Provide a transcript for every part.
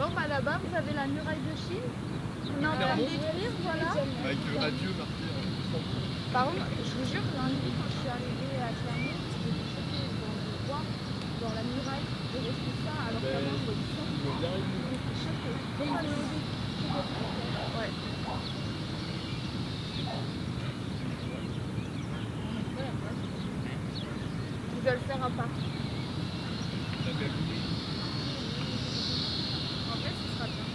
exemple, là-bas, vous avez la muraille de Chine. On est en train de détruire, voilà. Avec adieu marqué. Par contre, je vous jure, lundi, quand je suis arrivée à Clermont, j'étais choquée de voir dans la muraille de rester ça, alors qu'avant, il y a du sang. J'étais choquée. Mais ils ont osé. Ouais. Ils veulent faire un parc. En fait, ce sera bien.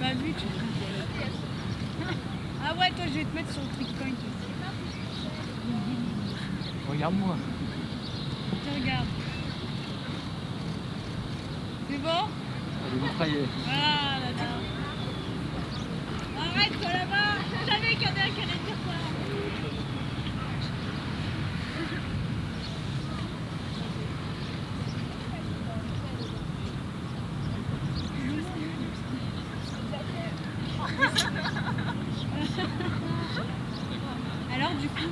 pas vu, tu vois. Ah ouais, toi, je vais te mettre sur le trick point. Regarde-moi. Tu regardes. C'est bon? Elle est mitraillée. Ah là là. Arrête, toi là-bas. Je savais qu'il y en a un qui allait dire ça. Alors du coup, hein?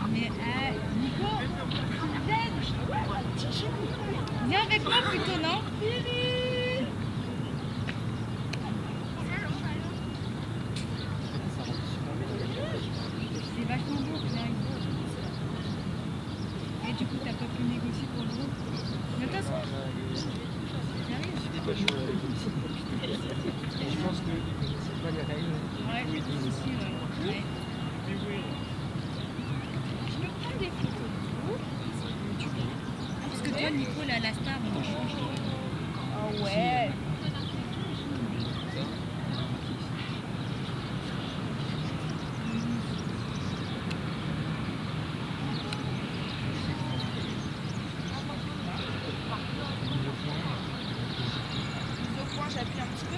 Mais Nico, viens avec moi plutôt, non? C'est vachement beau, Pierre. Et du coup, t'as pas pu négocier pour le groupe? Mais t'assois. J'arrive. Je pense qu'ils ne connaissent pas les règles. Ouais, oui, aussi, ouais. Je peux prendre des photos de vous? Parce que toi, Nico, là, la star, on change. Oh ouais. J'appuie un petit peu.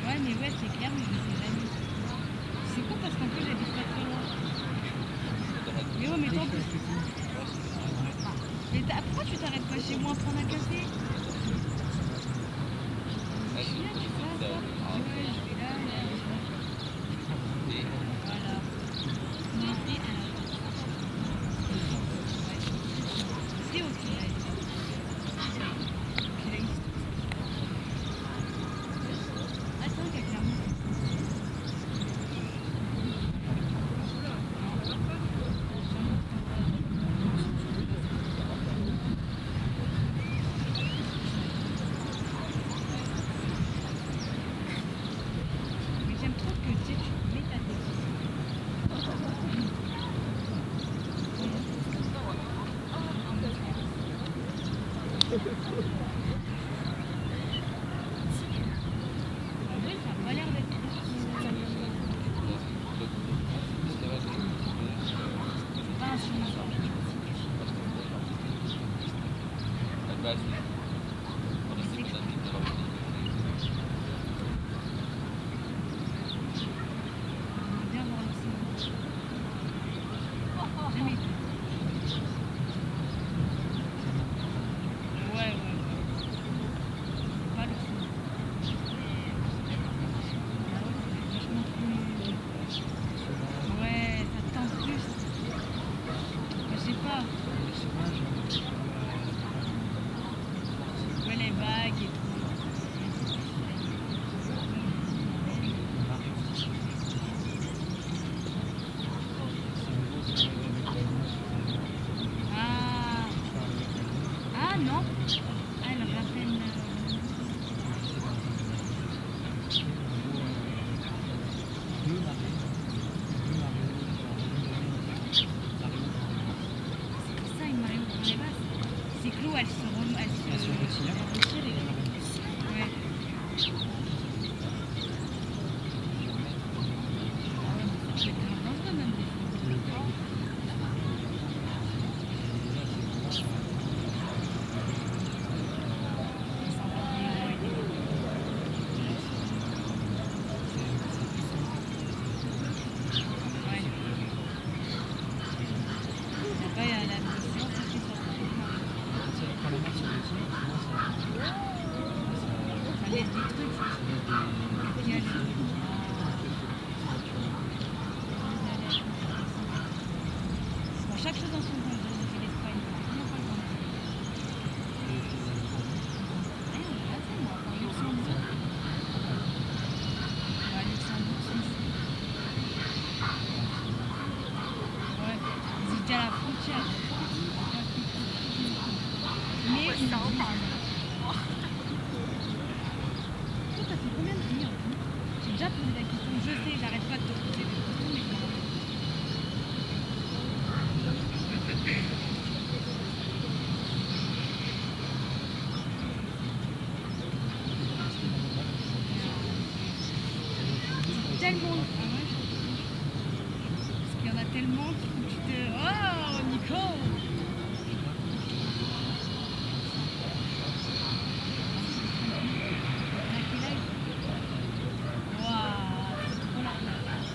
Ouais, mais ouais, c'est clair, mais je ne sais jamais. C'est cool parce qu'en plus, j'habite pas très loin. Mais ouais, mais toi, en plus. Mais pourquoi tu t'arrêtes pas chez moi prendre un café? Je suis là, tu fais ça. Ouais, je vais là, là. Voilà. Mais c'est ok. Attends, quelqu'un. des trucs. Il y a des... Bon, chaque chose dans son temps. J'ai fait l'Espagne. Rien pas le temps. Rien, on l'a fait, moi. Enfin, Luxembourg. Ouais, Luxembourg, Suisse. Ouais, c'est déjà la frontière. Mais une ville. Toi, t'as fait combien de pays en tout? J'ai déjà posé la question. Je sais, j'arrête pas de te poser des questions, mais je m'en rappelle. Tellement. Ah ouais, parce qu'il y en a tellement qu'il faut que tu te. Oh, Nico! On a quel âge? Waouh, c'est trop la classe.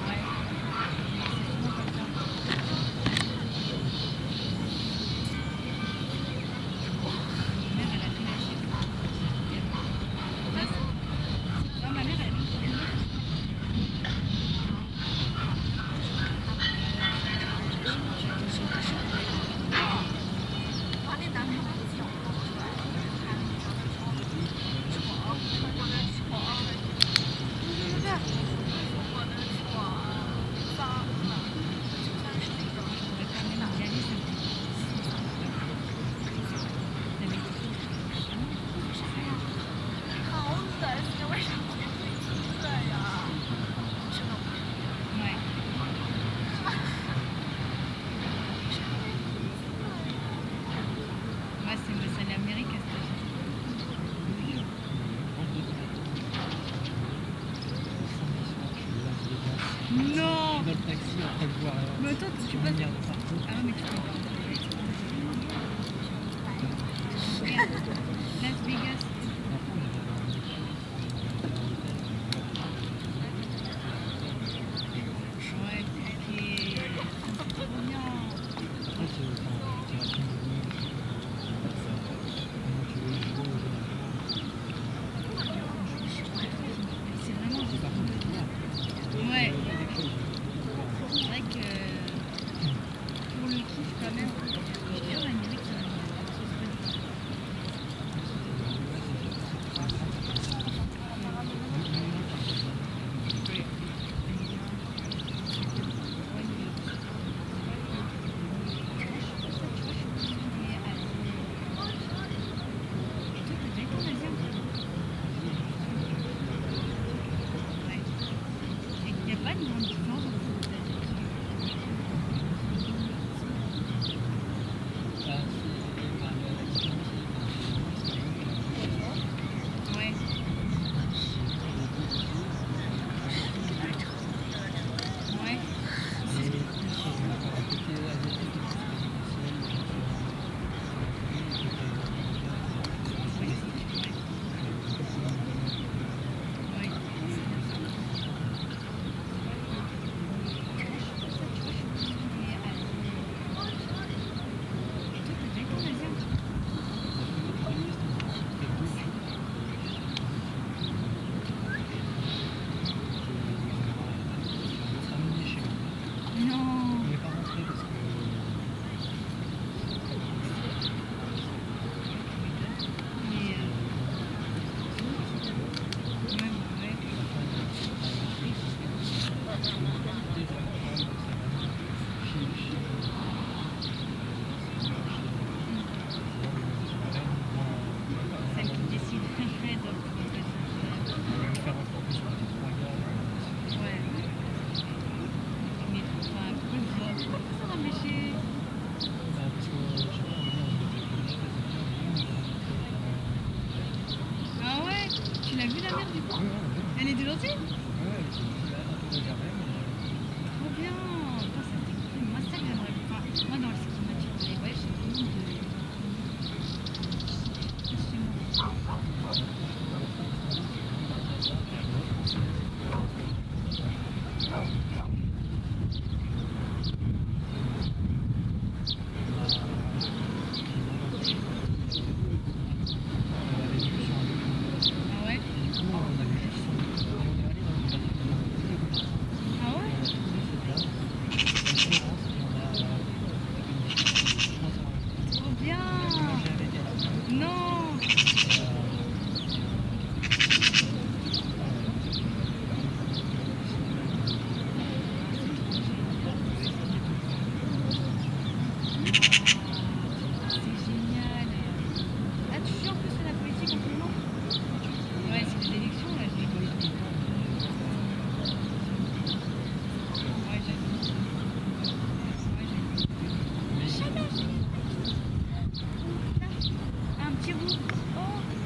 Ouais, c'est souvent comme ça. Ma mère, elle a tout lâché. Ça, non, ma mère, elle a tout lâché. On va quand même y aller, ça me fait. Ouais. Moi, c'est l'Amérique à ce non! Dans le taxi, après le voir. Mais toi, tu passes. Ah non, mais tu peux pas. Regarde, Las Vegas. Ouais, c'est trop bien. C'est vraiment juste. Ouais, c'est vrai que pour le kiff, quand même, je suis sûre l'Amérique, ça va me il n'y a pas de grande différence entre les États-Unis. Ouais. Ouais. Non. Mais ouais. Celle qui décide. Ouais. Mais enfin, pourquoi ça va m'empêcher? Ah ouais? Tu l'as vu la mère du coup? Elle était gentille? Trop bien! Putain, ça c'était cool. Moi, c'est ça que j'aimerais. Enfin, moi, dans le ski nature, les voyages, c'est vraiment de.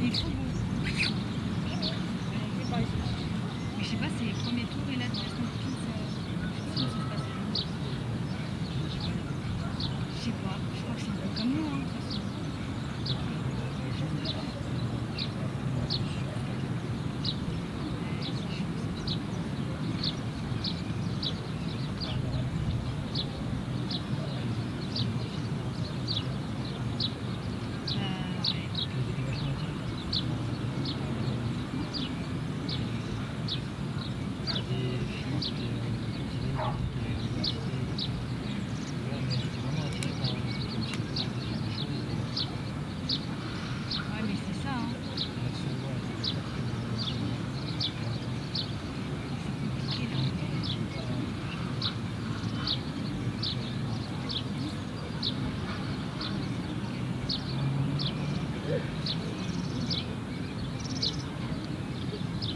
il faut beau. Mais je sais pas, c'est les premiers tours et là, tu restes en tout, ça se passe bien. Je sais pas, je crois que c'est un peu comme nous, hein, de toute façon. Ouais, mais c'est ça, hein. C'est compliqué, là.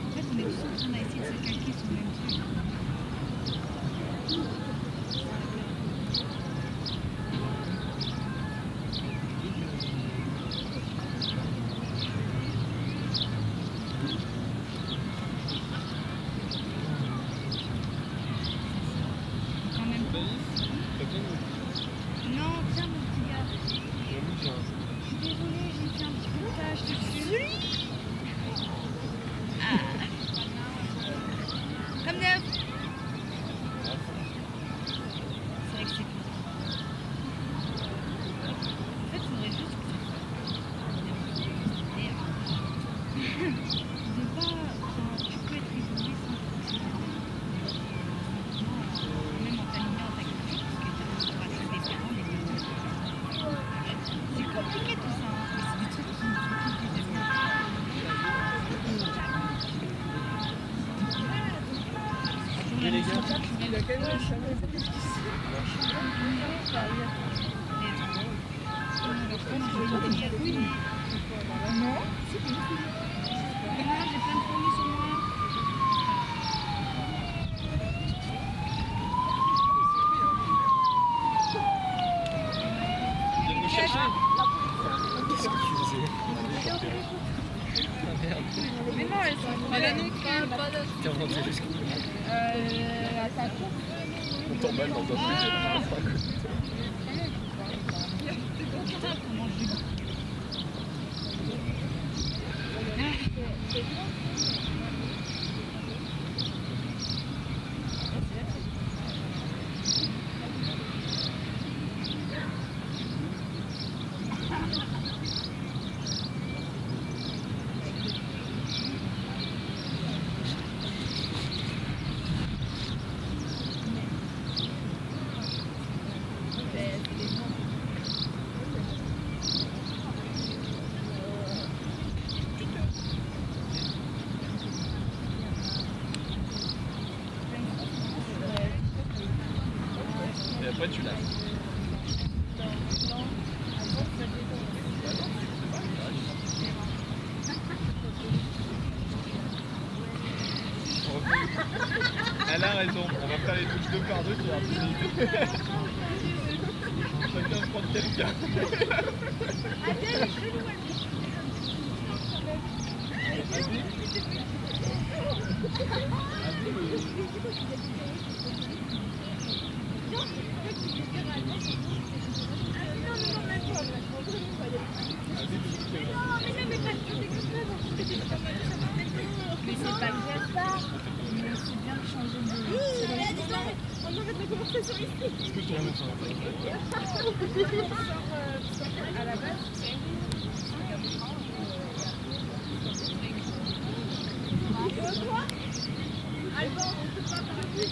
En fait, on est tous en train d'essayer de se calquer sur le même truc. Quand même pas. Non, tiens, mon petit gars. Je suis désolée, j'ai fait un petit peu de tâche dessus. Ah. Comme neuf. C'est vrai que c'est cool. En fait, il faudrait juste que ça soit. De pas. Enfin, tu peux être isolé sans même en t'alignant ta culture, parce que tu auras tous des parents, des deux. C'est compliqué tout ça, hein, mais c'est des trucs qui me font kiffer. Et les gars, Il a quand même un chameau. Non, c'est une couille. Comment j'ai plein de fourmis sur moi. viens nous chercher. Mais non, elles sont pas là non plus. T'es remonté jusqu'où? À sa cour. On t'emballe dans un truc. Putain, comment je vis. Et après, tu lasses. Elle a raison, on va faire les touches 2 par 2 qui est rapide. Chacun prendre quelqu'un. Mais c'est pas que j'aime pas. Mais c'est bien de changer de. On arrête la conversation ici. Est-ce que tu remontes sur la À la base, quoi Alban, on peut pas parler.